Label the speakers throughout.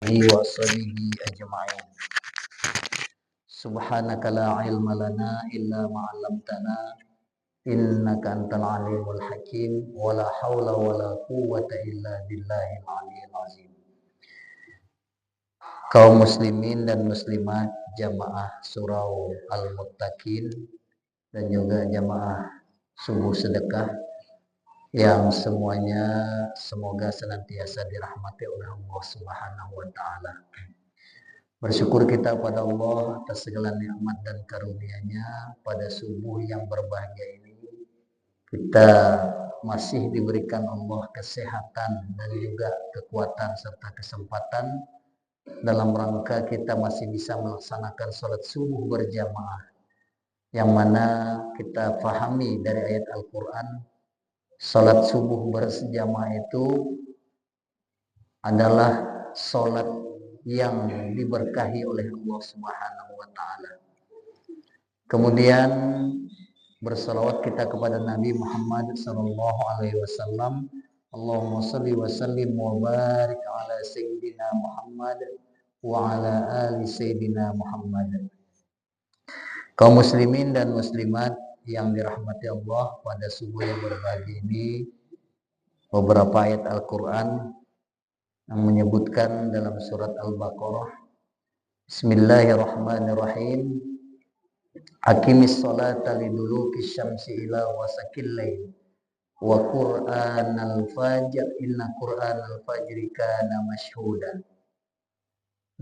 Speaker 1: wa sahbihi ajma'in. Subhanaka la ilma lana illa ma 'allamtana innaka antal alimul hakim wa la haula wa la quwwata illa billahil aliyyil azim. Kaum muslimin dan muslimat jamaah surau Al-Muttaqin dan juga jamaah subuh sedekah yang semuanya semoga senantiasa dirahmati oleh Allah Subhanahu wa taala. Bersyukur kita pada Allah atas segala nikmat dan karunia-Nya pada subuh yang berbahagia ini. Kita masih diberikan Allah kesehatan dan juga kekuatan serta kesempatan dalam rangka kita masih bisa melaksanakan sholat subuh berjamaah, yang mana kita pahami dari ayat Al-Quran, sholat subuh berjamaah itu adalah sholat yang diberkahi oleh Allah Subhanahu wa taala. Kemudian bersalawat kita kepada Nabi Muhammad sallallahu alaihi wasallam. Allahumma shalli wa sallim wa barik ala sayyidina Muhammad wa ala ali sayyidina Muhammad. Kaum muslimin dan muslimat yang dirahmati Allah, pada subuh yang berbahagia ini beberapa ayat Al-Qur'an yang menyebutkan dalam surat Al-Baqarah, Bismillahirrahmanirrahim, Aqimis sholata liduluki syamsi ila wasakil lail wa qur'anal fajr inna qur'anal fajri kana mashhuda.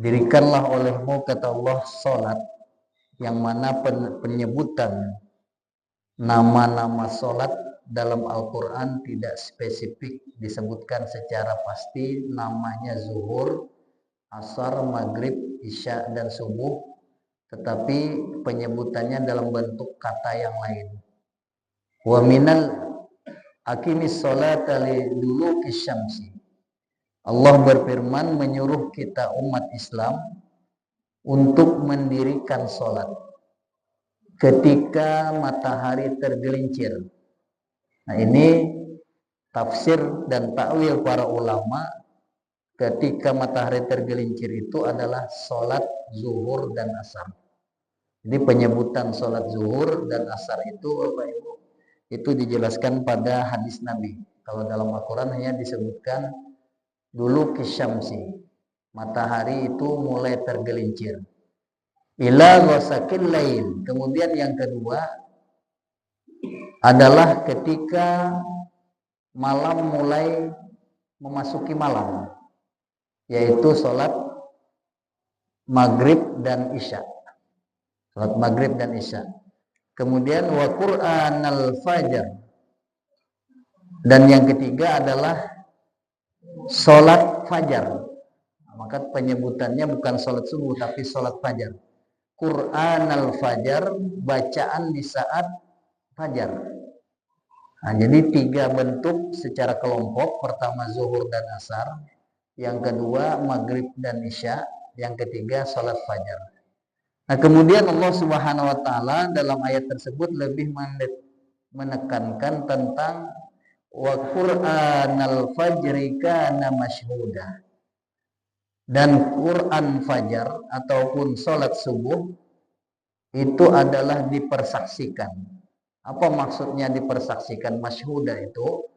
Speaker 1: Dirikanlah olehmu, kata Allah, salat yang mana penyebutan nama-nama salat dalam Al-Quran tidak spesifik disebutkan secara pasti namanya zuhur, asar, maghrib, isya, dan subuh, tetapi penyebutannya dalam bentuk kata yang lain. Wa minal aqimis sholata liduluki syamsi. Allah berfirman menyuruh kita umat Islam untuk mendirikan sholat ketika matahari tergelincir. Nah, ini tafsir dan takwil para ulama. Ketika matahari tergelincir itu adalah sholat zuhur dan asar. Jadi penyebutan sholat zuhur dan asar itu, Bapak Ibu, itu dijelaskan pada hadis Nabi. Kalau dalam Al-Quran hanya disebutkan dulu kisyamsi, matahari itu mulai tergelincir, ila ghasaqil lail. Kemudian yang kedua adalah ketika malam mulai memasuki malam, yaitu sholat maghrib dan isya. Sholat maghrib dan isya. Kemudian wa qur'anal fajr. Dan yang ketiga adalah sholat fajar. Maka penyebutannya bukan sholat subuh tapi sholat fajar. Qur'anal fajar, bacaan di saat fajar. Nah, jadi tiga bentuk secara kelompok. Pertama zuhur dan asar, yang kedua maghrib dan isya, yang ketiga sholat fajar. Nah, kemudian Allah Subhanahu wa taala dalam ayat tersebut lebih menekankan tentang wa qur'anal fajri kana mashhuda. Dan Quran fajar ataupun sholat subuh itu adalah dipersaksikan. Apa maksudnya dipersaksikan? Masyhuda itu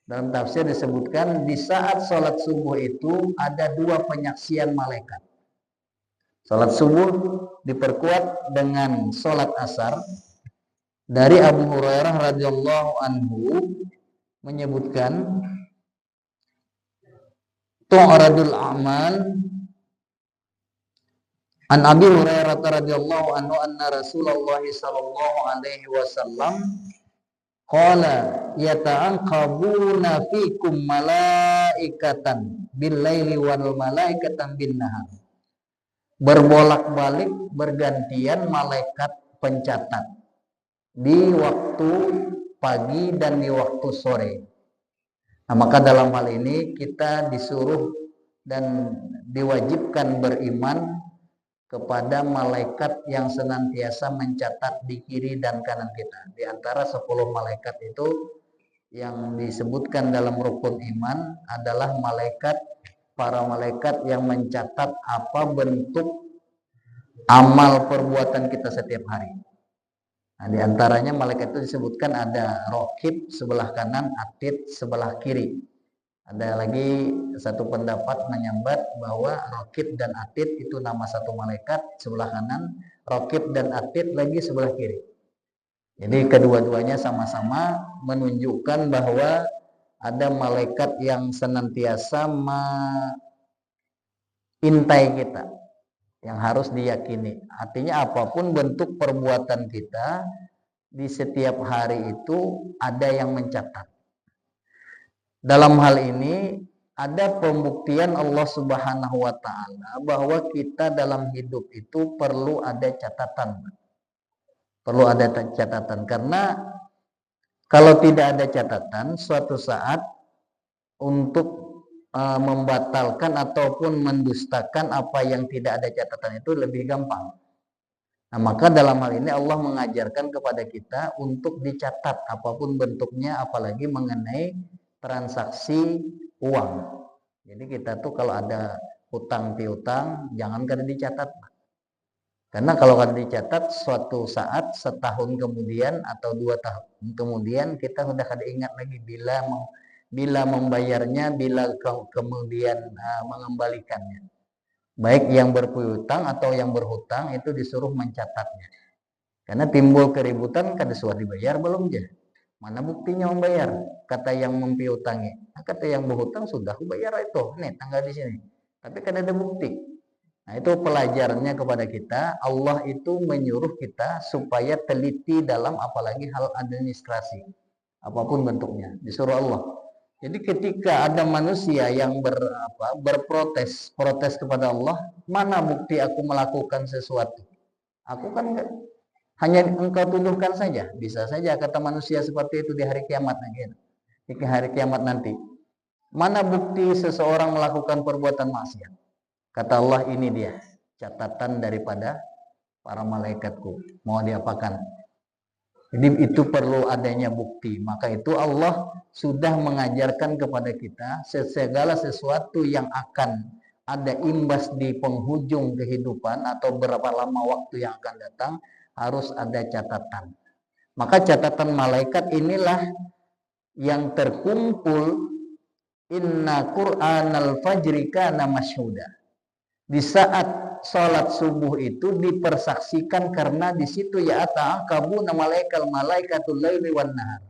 Speaker 1: dalam tafsir disebutkan di saat sholat subuh itu ada dua penyaksian malaikat. Sholat subuh diperkuat dengan sholat asar. Dari Abu Hurairah radhiyallahu anhu menyebutkan, tu'radul a'mal an Abi Hurairah radhiyallahu anhu anna Rasulullah sallallahu alaihi wasallam qala yata'aqabuna fikum malaikatan bil laili wal malaikatan bin nahar. Berbolak-balik bergantian malaikat pencatat di waktu pagi dan di waktu sore. Nah, maka dalam hal ini kita disuruh dan diwajibkan beriman kepada malaikat yang senantiasa mencatat di kiri dan kanan kita. Di antara 10 malaikat itu yang disebutkan dalam rukun iman adalah malaikat para malaikat yang mencatat apa bentuk amal perbuatan kita setiap hari. Nah, di antaranya malaikat itu disebutkan ada raqib sebelah kanan, atid sebelah kiri. Ada lagi satu pendapat menyambat bahwa raqib dan atid itu nama satu malaikat sebelah kanan, raqib dan atid lagi sebelah kiri. Jadi kedua-duanya sama-sama menunjukkan bahwa ada malaikat yang senantiasa mengintai kita, yang harus diyakini. Artinya apapun bentuk perbuatan kita di setiap hari itu ada yang mencatat. Dalam hal ini ada pembuktian Allah Subhanahu wa taala bahwa kita dalam hidup itu perlu ada catatan. Perlu ada catatan, karena kalau tidak ada catatan, suatu saat untuk membatalkan ataupun mendustakan apa yang tidak ada catatan itu lebih gampang. Nah, maka dalam hal ini Allah mengajarkan kepada kita untuk dicatat apapun bentuknya, apalagi mengenai transaksi uang. Jadi kita tuh kalau ada hutang piutang, jangan kada dicatat. Karena kalau kada dicatat, suatu saat setahun kemudian atau 2 tahun kemudian kita sudah kada ingat lagi bila membayarnya, bila kemudian mengembalikannya. Baik yang berpiutang atau yang berhutang itu disuruh mencatatnya. Karena timbul keributan, kada sudah dibayar belum je. Mana buktinya membayar? Kata yang mempiutangi, kata yang berhutang sudah bayar itu, nih tanggal di sini. Tapi kada ada bukti. Nah, itu pelajarannya kepada kita. Allah itu menyuruh kita supaya teliti dalam apalagi hal administrasi, apapun bentuknya, disuruh Allah. Jadi ketika ada manusia yang berprotes kepada Allah, mana bukti aku melakukan sesuatu? Aku kan hanya engkau tuduhkan saja. Bisa saja kata manusia seperti itu di hari kiamat nanti. Di hari kiamat nanti. Mana bukti seseorang melakukan perbuatan maksiat? Kata Allah, ini dia catatan daripada para malaikatku. Mau diapakan? Jadi itu perlu adanya bukti. Maka itu Allah sudah mengajarkan kepada kita segala sesuatu yang akan ada imbas di penghujung kehidupan atau berapa lama waktu yang akan datang, harus ada catatan. Maka catatan malaikat inilah yang terkumpul, inna Qur'anal fajri kana masyhuda. Di saat sholat subuh itu dipersaksikan, karena di situ ya ta'aqabuna malaikatul laili wan nahar.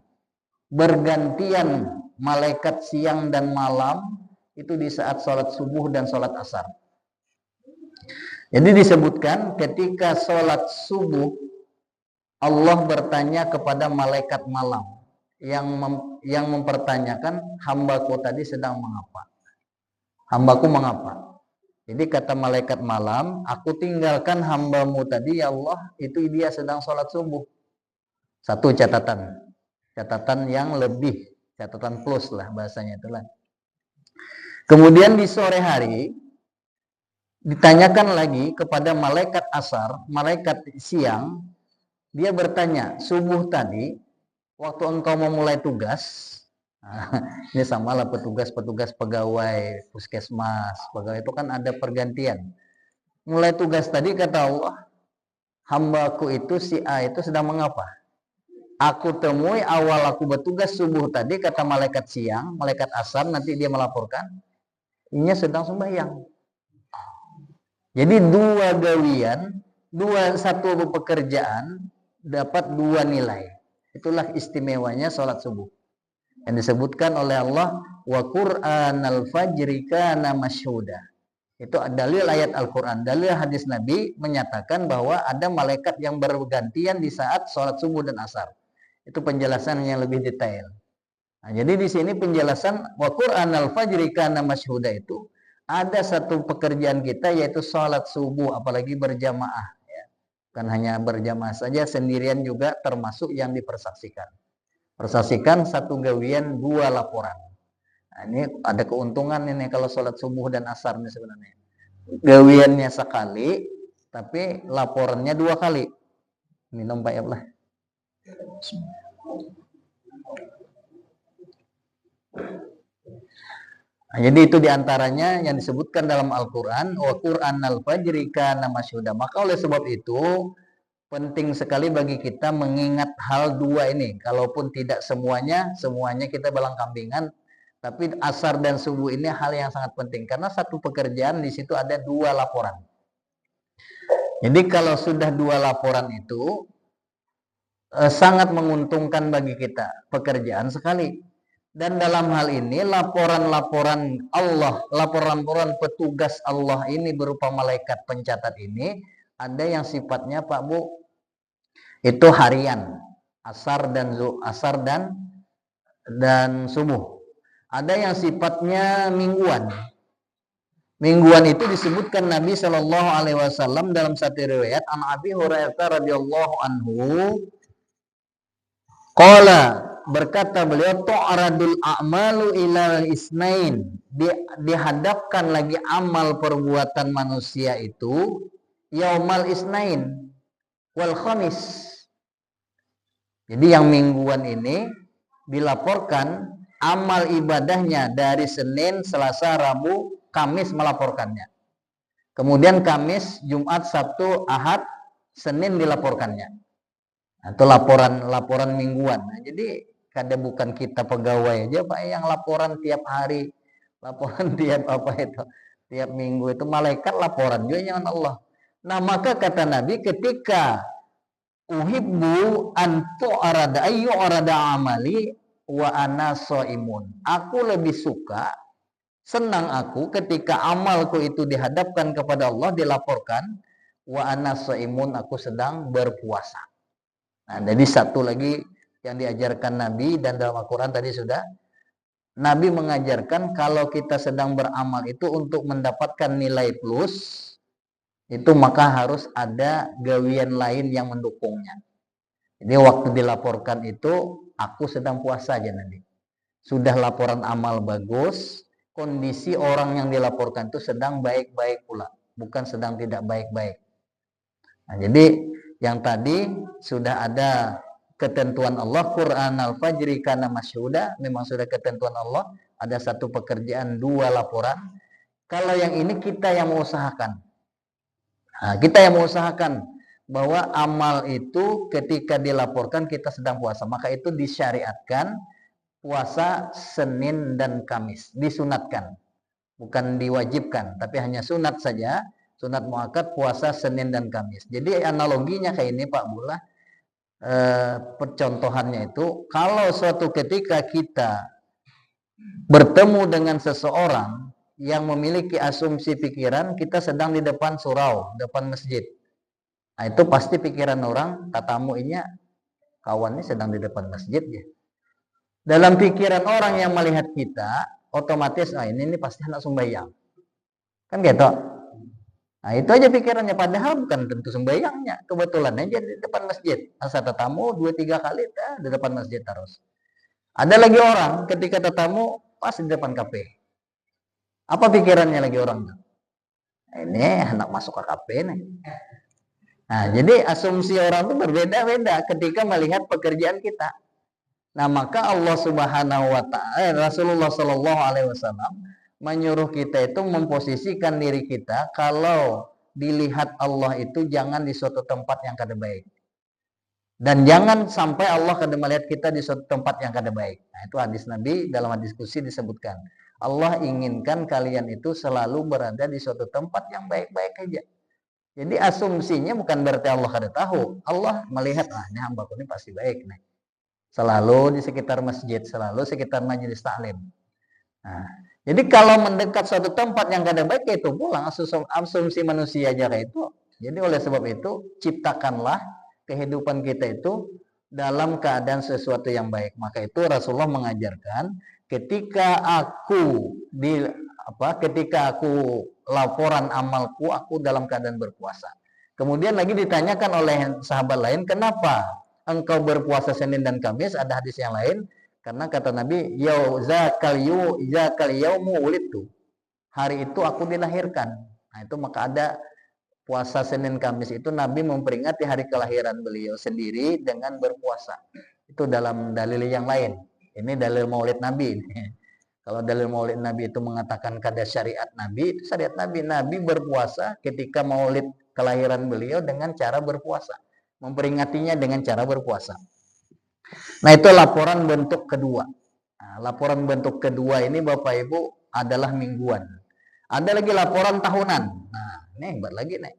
Speaker 1: Bergantian malaikat siang dan malam itu di saat sholat subuh dan sholat asar. Jadi disebutkan ketika sholat subuh Allah bertanya kepada malaikat malam yang mempertanyakan, hambaku tadi sedang mengapa? Hambaku mengapa? Jadi kata malaikat malam, aku tinggalkan hambamu tadi ya Allah, itu dia sedang sholat subuh. Satu catatan yang lebih, catatan plus lah bahasanya itulah. Kemudian di sore hari ditanyakan lagi kepada malaikat asar, malaikat siang. Dia bertanya, subuh tadi waktu engkau memulai tugas, ini samalah petugas pegawai puskesmas, pegawai itu kan ada pergantian. Mulai tugas tadi kata Allah, hambaku itu si A itu sedang mengapa? Aku temui awal aku bertugas subuh tadi, kata malaikat siang, malaikat asar, nanti dia melaporkan, ini sedang sembahyang. Jadi dua gawian, satu pekerjaan dapat 2 nilai. Itulah istimewanya sholat subuh. Yang disebutkan oleh Allah, wa Qur'anal fajri kana masyhuda. Itu dalil ayat Al-Qur'an, dalil hadis Nabi menyatakan bahwa ada malaikat yang bergantian di saat sholat subuh dan asar. Itu penjelasan yang lebih detail. Nah, jadi di sini penjelasan wa Qur'anal fajri kana masyhuda itu ada satu pekerjaan kita, yaitu sholat subuh, apalagi berjamaah. Ya. Bukan hanya berjamaah saja, sendirian juga termasuk yang dipersaksikan. Persaksikan satu gawian 2 laporan. Nah, ini ada keuntungan ini kalau sholat subuh dan asar ini sebenarnya. Gawiannya sekali, tapi laporannya 2 kali. Minum Pak Yablah. Nah, jadi itu diantaranya yang disebutkan dalam Al-Quran, wa Qur'anal fajri kana masyhuda. Maka oleh sebab itu penting sekali bagi kita mengingat hal dua ini. Kalaupun tidak semuanya kita balang kambingan, tapi asar dan subuh ini hal yang sangat penting karena satu pekerjaan di situ ada dua laporan. Jadi kalau sudah dua laporan itu sangat menguntungkan bagi kita, pekerjaan sekali. Dan dalam hal ini laporan-laporan Allah, laporan-laporan petugas Allah ini berupa malaikat pencatat ini ada yang sifatnya Pak Bu itu harian, asar dan subuh. Ada yang sifatnya mingguan. Mingguan itu disebutkan Nabi Shallallahu Alaihi Wasallam dalam satu riwayat an Abi Hurairah radhiyallahu anhu, qala berkata beliau, tu'radul a'malu ilal isnain, dihadapkan lagi amal perbuatan manusia itu yaumal isnain wal khamis. Jadi yang mingguan ini dilaporkan amal ibadahnya dari Senin, Selasa, Rabu, Kamis melaporkannya. Kemudian Kamis, Jumat, Sabtu, Ahad, Senin dilaporkannya. Atau laporan mingguan. Nah, jadi kadang bukan kita pegawai aja Pak yang laporan tiap hari, laporan tiap tiap minggu itu malaikat laporan juga jangan Allah. Nah maka kata Nabi ketika uhibbu an tu'rada ayyu arada amali wa ana shaimun. Aku lebih suka, senang aku ketika amalku itu dihadapkan kepada Allah, dilaporkan wa ana shaimun, aku sedang berpuasa. Nah, jadi satu lagi yang diajarkan Nabi dan dalam Al-Quran tadi sudah Nabi mengajarkan kalau kita sedang beramal itu untuk mendapatkan nilai plus itu maka harus ada gawian lain yang mendukungnya. Jadi waktu dilaporkan itu aku sedang puasa aja nanti. Sudah laporan amal bagus, kondisi orang yang dilaporkan itu sedang baik-baik pula, bukan sedang tidak baik-baik. Nah, jadi yang tadi sudah ada ketentuan Allah, Qur'anal fajri kana masyhuda, memang sudah ketentuan Allah, ada satu pekerjaan dua laporan. Kalau yang ini kita yang mengusahakan. Nah, kita yang mengusahakan bahwa amal itu ketika dilaporkan kita sedang puasa, maka itu disyariatkan puasa Senin dan Kamis, disunatkan, bukan diwajibkan, tapi hanya sunat saja, sunat muakkad puasa Senin dan Kamis. Jadi analoginya kayak ini Pak Bula, percontohannya itu kalau suatu ketika kita bertemu dengan seseorang yang memiliki asumsi pikiran kita sedang di depan surau, depan masjid. Nah, itu pasti pikiran orang tatamu ini kawannya sedang di depan masjid ya. Dalam pikiran orang yang melihat kita, otomatis ini pasti anak sembahyang. Kan gitu. Nah, itu aja pikirannya, padahal bukan tentu sembahyangnya. Kebetulan aja di depan masjid. Asal tatamu 2-3 kali di depan masjid terus. Ada lagi orang ketika tatamu pas di depan kafe. Apa pikirannya lagi orang tuh? Ini anak masuk ke KP nih. Nah, jadi asumsi orang itu berbeda-beda ketika melihat pekerjaan kita. Nah, maka Allah Subhanahu wa taala, Rasulullah Shallallahu alaihi wasallam menyuruh kita itu memposisikan diri kita kalau dilihat Allah itu jangan di suatu tempat yang kada baik. Dan jangan sampai Allah kada melihat kita di suatu tempat yang kada baik. Nah, itu hadis Nabi dalam hadis qudsi disebutkan. Allah inginkan kalian itu selalu berada di suatu tempat yang baik-baik aja. Jadi asumsinya bukan berarti Allah kada tahu. Allah melihat, ini hambaku ini pasti baik nih. Selalu di sekitar masjid, selalu sekitar majelis taklim. Nah, jadi kalau mendekat suatu tempat yang kada baik itu pulang asumsi manusia aja kayak itu. Jadi oleh sebab itu ciptakanlah kehidupan kita itu dalam keadaan sesuatu yang baik. Maka itu Rasulullah mengajarkan ketika aku laporan amalku, aku dalam keadaan berpuasa. Kemudian lagi ditanyakan oleh sahabat lain, kenapa engkau berpuasa Senin dan Kamis? Ada hadis yang lain, karena kata Nabi, zakal yaumu wulidtu. Hari itu aku dilahirkan. Nah, itu maka ada puasa Senin Kamis itu Nabi memperingati hari kelahiran beliau sendiri dengan berpuasa. Itu dalam dalil yang lain. Ini dalil Maulid Nabi. Kalau dalil maulid Nabi itu mengatakan kada syariat Nabi, itu syariat Nabi. Nabi berpuasa ketika maulid kelahiran beliau dengan cara berpuasa. Memperingatinya dengan cara berpuasa. Nah, itu laporan bentuk kedua. Nah, laporan bentuk kedua ini Bapak Ibu adalah mingguan. Ada lagi laporan tahunan. Nah, ini hebat lagi nih.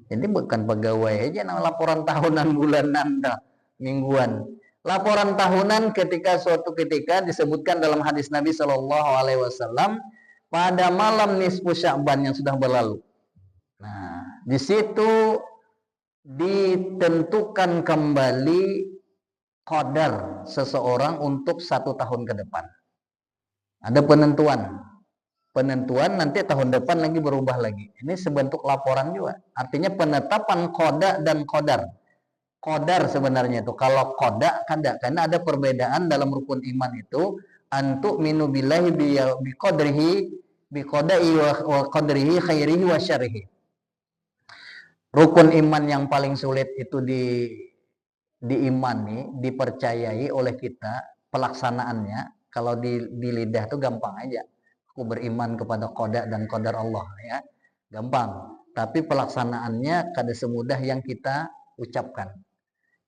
Speaker 1: Jadi bukan pegawai aja, nah laporan tahunan, bulanan, mingguan. Laporan tahunan suatu ketika disebutkan dalam hadis Nabi Shallallahu Alaihi Wasallam pada malam nisfu Sya'ban yang sudah berlalu. Nah, di situ ditentukan kembali qadar seseorang untuk 1 tahun ke depan. Ada penentuan nanti tahun depan lagi berubah lagi. Ini sebentuk laporan juga. Artinya penetapan qada dan qadar. Qadar sebenarnya itu. Kalau qada, kada. Karena ada perbedaan dalam rukun iman itu. Antu minu billahi biqadrihi biqadai wa qadrihi khairihi wa syarihi. Rukun iman yang paling sulit itu diimani, dipercayai oleh kita pelaksanaannya. Kalau di lidah itu gampang aja. Aku beriman kepada qada dan qadar Allah, ya. Gampang. Tapi pelaksanaannya kada semudah yang kita ucapkan.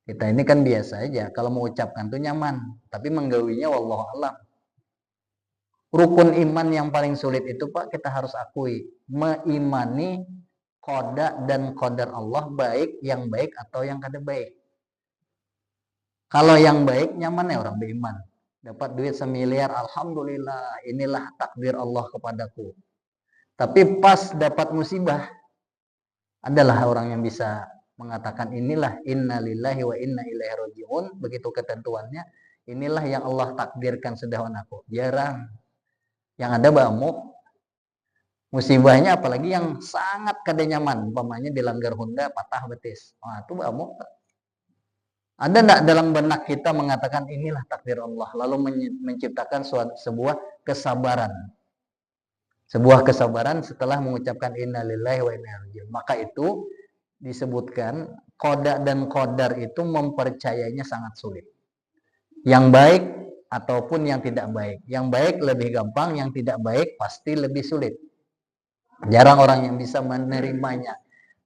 Speaker 1: Kita ini kan biasa aja, kalau mau ucapkan tuh nyaman, tapi menggawinya wallahu alam. Rukun iman yang paling sulit itu Pak, kita harus akui, mengimani qada dan qadar Allah, baik yang baik atau yang kada baik. Kalau yang baik nyaman ya orang beriman. Dapat duit 1 miliar, alhamdulillah, inilah takdir Allah kepadaku. Tapi pas dapat musibah, adalah orang yang bisa mengatakan inilah inna lillahi wa inna ilaihi raji'un, begitu ketentuannya, inilah yang Allah takdirkan sudah aku. Jarang. Yang ada bamuk musibahnya, apalagi yang sangat kada nyaman, umpamanya dilanggar Honda patah betis. Wah, itu bamuk. Ada enggak dalam benak kita mengatakan inilah takdir Allah, lalu menciptakan sebuah kesabaran. Sebuah kesabaran setelah mengucapkan inna lillahi wa inna ilaihi raji'un. Maka itu disebutkan qada dan qadar itu mempercayainya sangat sulit. Yang baik ataupun yang tidak baik. Yang baik lebih gampang, yang tidak baik pasti lebih sulit. Jarang orang yang bisa menerimanya.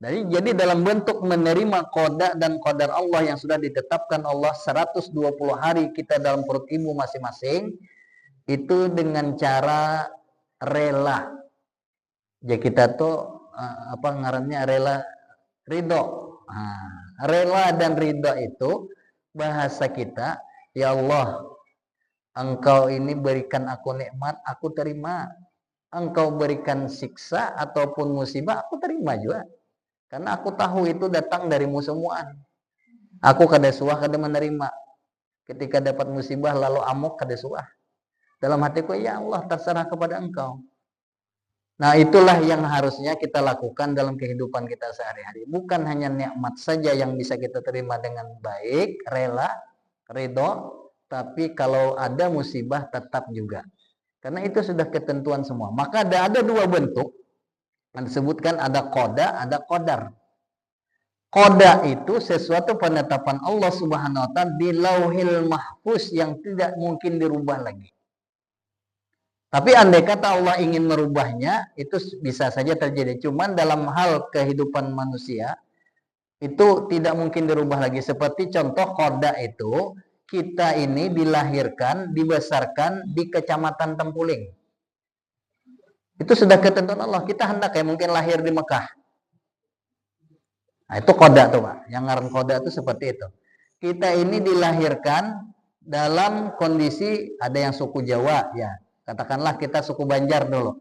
Speaker 1: Jadi dalam bentuk menerima qada dan qadar Allah yang sudah ditetapkan Allah 120 hari kita dalam perut ibu masing-masing, itu dengan cara rela. Jadi kita tuh rela ridho. Rela dan ridho itu bahasa kita, ya Allah, Engkau ini berikan aku nikmat, aku terima. Engkau berikan siksa ataupun musibah, aku terima juga. Karena aku tahu itu datang darimu semuaan. Aku kada suah, kada menerima. Ketika dapat musibah lalu amuk, kada suah. Dalam hatiku, ya Allah, terserah kepada Engkau. Nah, itulah yang harusnya kita lakukan dalam kehidupan kita sehari-hari. Bukan hanya nikmat saja yang bisa kita terima dengan baik, rela, ridho, tapi kalau ada musibah tetap juga. Karena itu sudah ketentuan semua. Maka ada 2 bentuk. Yang disebutkan ada qada, ada qadar. Qada itu sesuatu penetapan Allah Subhanahu wa taala di Lauhil Mahfuz yang tidak mungkin dirubah lagi. Tapi andai kata Allah ingin merubahnya, itu bisa saja terjadi. Cuman dalam hal kehidupan manusia, itu tidak mungkin dirubah lagi. Seperti contoh qada itu, kita ini dilahirkan, dibesarkan di Kecamatan Tempuling. Itu sudah ketentuan Allah. Kita hendak kayak mungkin lahir di Mekah. Nah, itu qada tuh Pak. Yang ngaran qada itu seperti itu. Kita ini dilahirkan dalam kondisi ada yang suku Jawa, ya. Katakanlah kita suku Banjar dulu.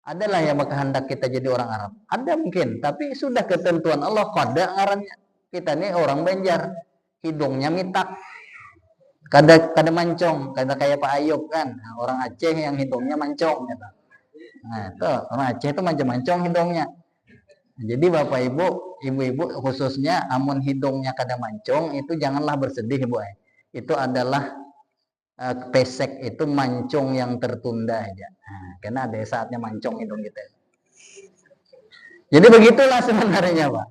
Speaker 1: Adalah yang kehendak kita jadi orang Arab. Ada mungkin, tapi sudah ketentuan Allah qada ngarannya. Kita ini orang Banjar, hidungnya mitak. Kada mancong, kada kayak Pak Ayub kan. Nah, orang Aceh yang hidungnya mancong gitu. Nah, itu orang Aceh itu mancong hidungnya. Jadi Bapak Ibu, ibu-ibu khususnya amun hidungnya kada mancong itu janganlah bersedih, Bu. Itu adalah pesek, itu mancong yang tertunda aja. Nah, karena ada saatnya mancong hidung kita. Jadi begitulah sebenarnya, Pak.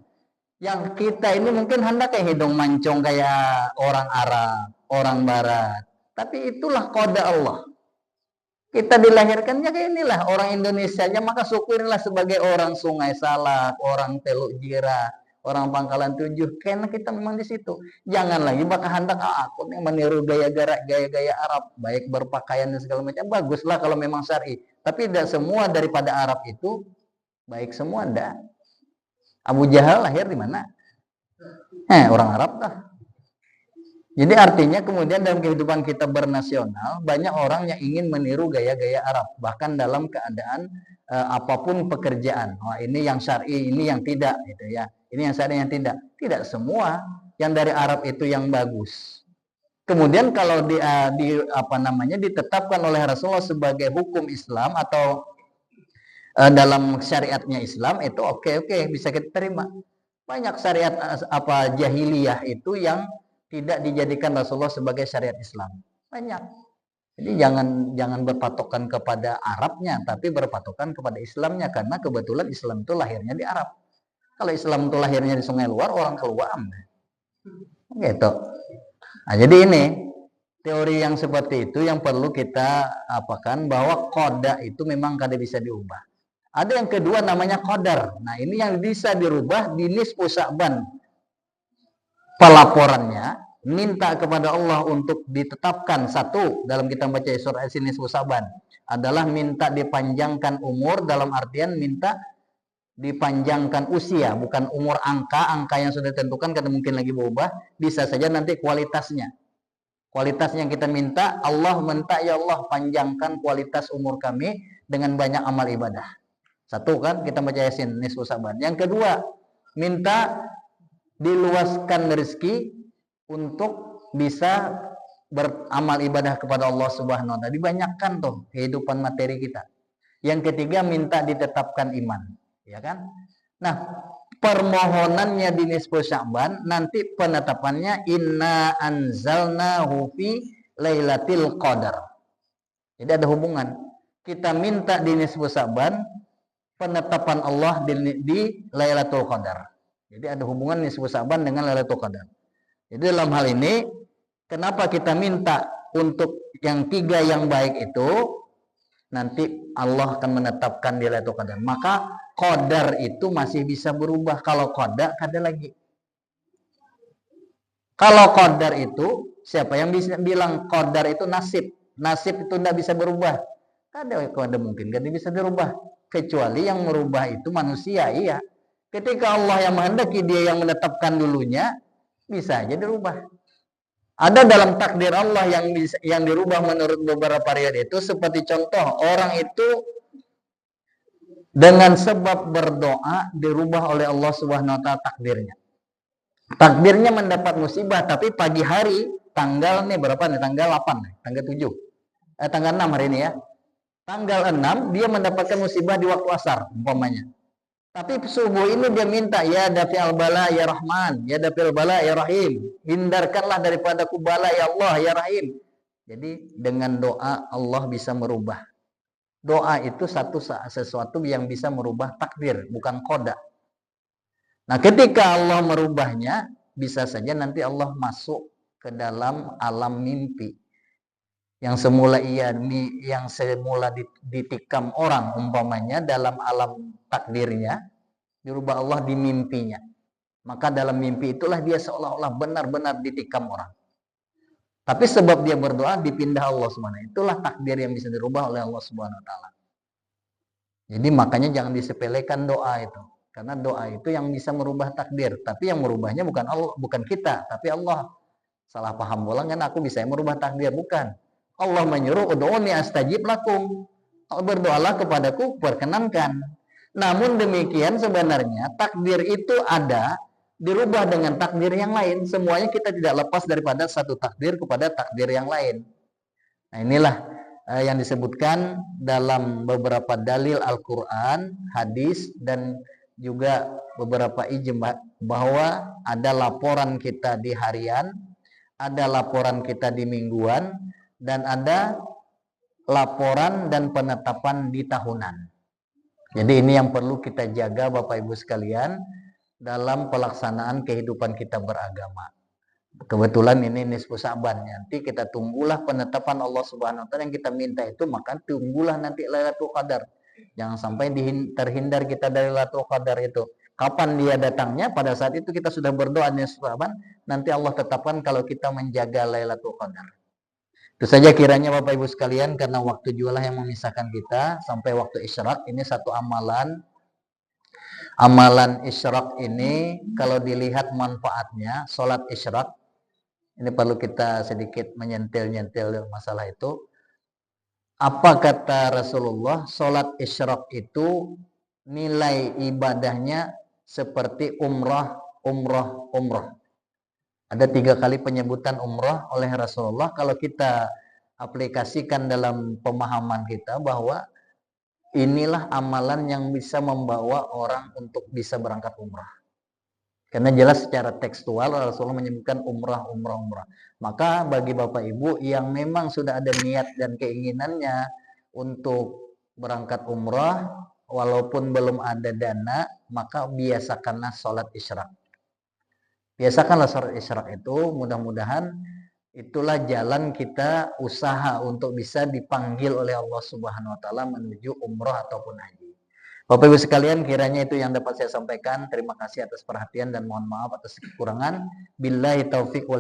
Speaker 1: Yang kita ini mungkin hendak kayak hidung mancong kayak orang Arab, orang Barat. Tapi itulah qada Allah. Kita dilahirkannya kayak inilah orang Indonesianya, maka syukurilah sebagai orang Sungai Salak, orang Teluk Jira, orang Pangkalan 7, karena kita memang di situ. Jangan lagi bakal hendak aku yang meniru gaya-gaya Arab, baik berpakaian dan segala macam. Baguslah kalau memang syar'i, tapi tidak semua daripada Arab itu baik semua, enggak. Abu Jahal lahir di mana? Orang Arab dah. Jadi artinya kemudian dalam kehidupan kita bernasional, banyak orang yang ingin meniru gaya-gaya Arab, bahkan dalam keadaan apapun pekerjaan. Wah, ini yang syar'i, ini yang tidak, gitu ya. Ini yang syar'i, yang tidak. Tidak semua yang dari Arab itu yang bagus. Kemudian kalau ditetapkan oleh Rasulullah sebagai hukum Islam atau dalam syariatnya Islam, itu oke, bisa kita terima. Banyak syariat jahiliyah itu yang tidak dijadikan Rasulullah sebagai syariat Islam. Banyak. Jadi jangan berpatokan kepada Arabnya, tapi berpatokan kepada Islamnya, karena kebetulan Islam itu lahirnya di Arab. Kalau Islam itu lahirnya di Sungai Luar, orang keluar. Gitu. Nah, jadi ini teori yang seperti itu yang perlu kita apakan, bahwa qada itu memang kada bisa diubah. Ada yang kedua namanya qadar. Nah, ini yang bisa dirubah di nisfu Sya'ban. Pelaporannya minta kepada Allah untuk ditetapkan satu dalam kita baca surah nisfu Sya'ban adalah minta dipanjangkan umur, dalam artian minta dipanjangkan usia, bukan umur angka yang sudah ditentukan karena mungkin lagi berubah, bisa saja nanti kualitasnya yang kita minta. Allah minta, ya Allah panjangkan kualitas umur kami dengan banyak amal ibadah. Satu kan kita baca Yasin nisfu Sya'ban. Yang kedua, minta diluaskan rezeki untuk bisa beramal ibadah kepada Allah Subhanahu wa taala. Dibanyakkan tuh kehidupan materi kita. Yang ketiga, minta ditetapkan iman, ya kan? Nah, permohonannya di nisfu Sya'ban, nanti penetapannya inna anzalnahu fi lailatul qadar. Jadi ada hubungan. Kita minta di nisfu Sya'ban, penetapan Allah di Lailatul Qadar. Jadi ada hubungan nisfu Sya'ban dengan Lailatul Qadar. Jadi dalam hal ini, kenapa kita minta untuk yang tiga yang baik itu, nanti Allah akan menetapkan di Lailatul Qadar. Maka qadar itu masih bisa berubah. Kalau qada, kada lagi. Kalau qadar itu, siapa yang bisa bilang qadar itu nasib? Nasib itu tidak bisa berubah. Kada mungkin, kada bisa dirubah. Kecuali yang merubah itu manusia, iya. Ketika Allah yang menghendaki, dia yang menetapkan dulunya, bisa aja dirubah. Ada dalam takdir Allah yang dirubah menurut beberapa riwayat itu, seperti contoh orang itu dengan sebab berdoa dirubah oleh Allah Subhanahu wa taala takdirnya. Takdirnya mendapat musibah, tapi pagi hari tanggal nih berapa nih? Tanggal 8 nih, tanggal 7. Tanggal 6 hari ini ya. Tanggal 6 dia mendapatkan musibah di waktu asar umpamanya. Tapi subuh ini dia minta, ya dafi'al bala ya Rahman, ya dafi'al bala ya Rahim. Hindarkanlah daripada kubala ya Allah ya Rahim. Jadi dengan doa Allah bisa merubah. Doa itu sesuatu yang bisa merubah takdir, bukan qada. Nah, ketika Allah merubahnya, bisa saja nanti Allah masuk ke dalam alam mimpi. Yang semula ditikam orang umpamanya dalam alam takdirnya, dirubah Allah di mimpinya. Maka dalam mimpi itulah dia seolah-olah benar-benar ditikam orang. Tapi sebab dia berdoa, dipindah Allah Subhanahu. Itulah takdir yang bisa dirubah oleh Allah Subhanahu wa taala. Jadi makanya jangan disepelekan doa itu. Karena doa itu yang bisa merubah takdir. Tapi yang merubahnya bukan Allah, bukan kita, tapi Allah. Salah paham bolang kan aku bisa merubah takdir, bukan. Allah menyuruh ud'uni astajib lakum. Berdoalah kepadaku, perkenankan. Namun demikian sebenarnya takdir itu ada dirubah dengan takdir yang lain. Semuanya kita tidak lepas daripada satu takdir kepada takdir yang lain. Nah, inilah yang disebutkan dalam beberapa dalil Al-Quran, hadis, dan juga beberapa ijma' bahwa ada laporan kita di harian, ada laporan kita di mingguan, dan ada laporan dan penetapan di tahunan. Jadi ini yang perlu kita jaga Bapak Ibu sekalian dalam pelaksanaan kehidupan kita beragama. Kebetulan ini nisfu Sa'ban. Nanti kita tunggulah penetapan Allah Subhanahu wa taala yang kita minta itu, maka tunggulah nanti Lailatul Qadar. Jangan sampai terhindar kita dari Lailatul Qadar itu. Kapan dia datangnya? Pada saat itu kita sudah berdoa nisfu Sa'ban, nanti Allah tetapkan kalau kita menjaga Lailatul Qadar. Itu saja kiranya Bapak Ibu sekalian, karena waktu jualah yang memisahkan kita sampai waktu isyraq. Ini satu amalan. Amalan isyraq ini kalau dilihat manfaatnya, sholat isyraq, ini perlu kita sedikit menyentil-nyentil masalah itu. Apa kata Rasulullah? Sholat isyraq itu nilai ibadahnya seperti umrah. Ada 3 kali penyebutan umrah oleh Rasulullah. Kalau kita aplikasikan dalam pemahaman kita bahwa inilah amalan yang bisa membawa orang untuk bisa berangkat umrah. Karena jelas secara tekstual Rasulullah menyebutkan umrah. Maka bagi Bapak Ibu yang memang sudah ada niat dan keinginannya untuk berangkat umrah, walaupun belum ada dana, maka biasakanlah sholat isyraq. Biasakanlah sholat isyraq itu, mudah-mudahan itulah jalan kita usaha untuk bisa dipanggil oleh Allah Subhanahu wa taala menuju umrah ataupun haji. Bapak Ibu sekalian, kiranya itu yang dapat saya sampaikan. Terima kasih atas perhatian dan mohon maaf atas kekurangan. Billahi taufiq wal